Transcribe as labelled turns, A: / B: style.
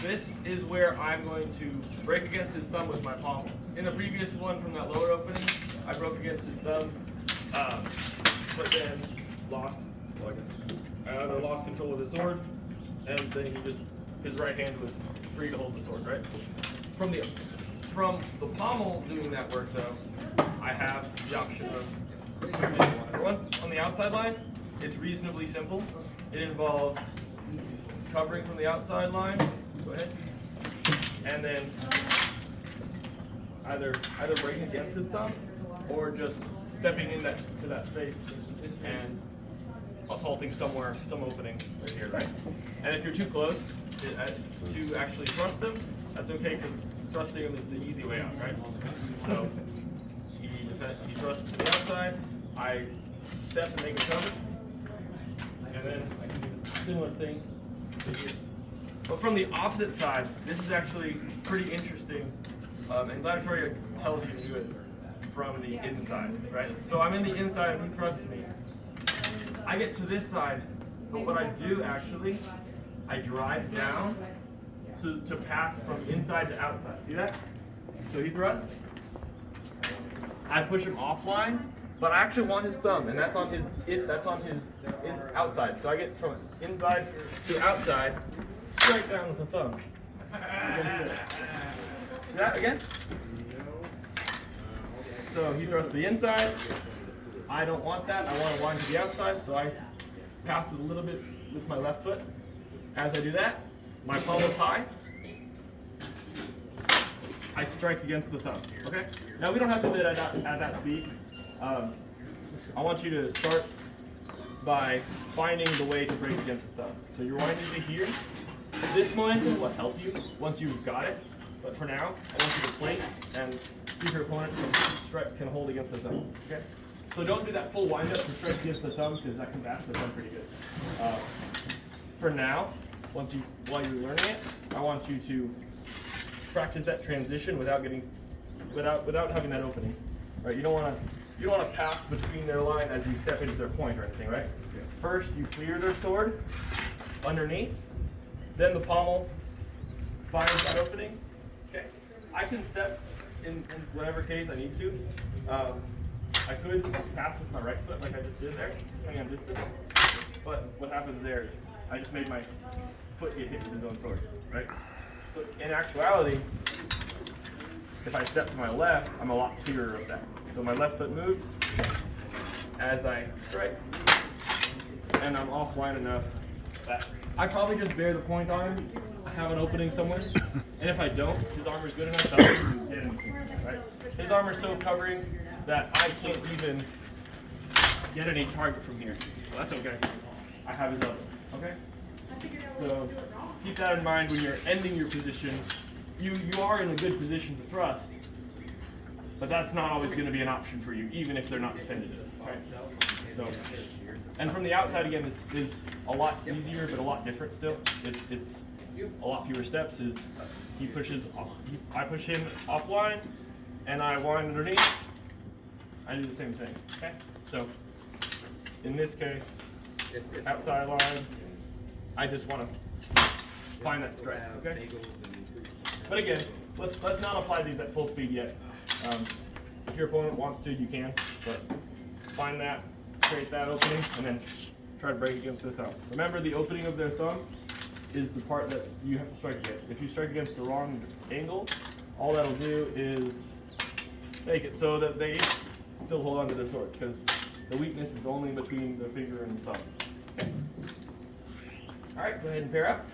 A: This is where I'm going to break against his thumb with my pommel. In the previous one from that lower opening, I broke against his thumb, but then lost, well, I either lost control of the sword, and then his right hand was free to hold the sword, right? From the pommel doing that work though, I have the option of on the outside line. It's reasonably simple. It involves covering from the outside line. Go ahead. And then either breaking against his thumb or just stepping in to that space and assaulting some opening right here, right? And if you're too close to actually thrust them, that's okay because thrusting them is the easy way out, right? So he thrusts to the outside, I step and make a cover, and then I can do a similar thing to here. But from the opposite side, this is actually pretty interesting, and Gladiatoria tells you to do it from the inside, right? So I'm in the inside and he thrusts me. I get to this side, but what I do actually, I drive down to pass from inside to outside. See that? So he thrusts. I push him offline, but I actually want his thumb, and that's on his outside. So I get from inside to outside, straight down with the thumb. See that again? So he thrusts the inside. I don't want that. I want to wind to the outside, so I pass it a little bit with my left foot. As I do that, my pommel's high. I strike against the thumb. Okay? Now we don't have to do it at that speed. I want you to start by finding the way to break against the thumb. So you're winding to here. This momentum will help you once you've got it. But for now, I want you to place and see if your opponent can hold against the thumb. Okay? So don't do that full wind up to strike against the thumb because that can bash the thumb pretty good. For now, while you're learning it, I want you to practice that transition without having that opening. Right? You don't want to pass between their line as you step into their point or anything, right? First, you clear their sword underneath, then the pommel finds that opening. Okay, I can step in whatever case I need to. I could pass with my right foot like I just did there, depending on distance. But what happens there is I just made my foot get hit with his own sword, right? So in actuality, if I step to my left, I'm a lot clearer of that. So my left foot moves as I strike, and I'm offline enough that I probably just bear the point on him. I have an opening somewhere, and if I don't, his armor's good enough that I can hit him, right? His armor's so covering that I can't even get any target from here. So that's okay. I have his opening, okay? So keep that in mind when you're ending your position. You are in a good position to thrust, but that's not always going to be an option for you, even if they're not defended. Okay? So, and from the outside again, this is a lot easier, but a lot different still. It's a lot fewer steps. He pushes, I push him offline, and I wind underneath. I do the same thing. Okay? So in this case, outside line, I just want to find that strike. Okay? But again, let's not apply these at full speed yet. If your opponent wants to, you can, but find that, create that opening, and then try to break against their thumb. Remember, the opening of their thumb is the part that you have to strike against. If you strike against the wrong angle, all that'll do is make it so that they still hold on to their sword, because the weakness is only between the finger and the thumb. Okay. All right, go ahead and pair up.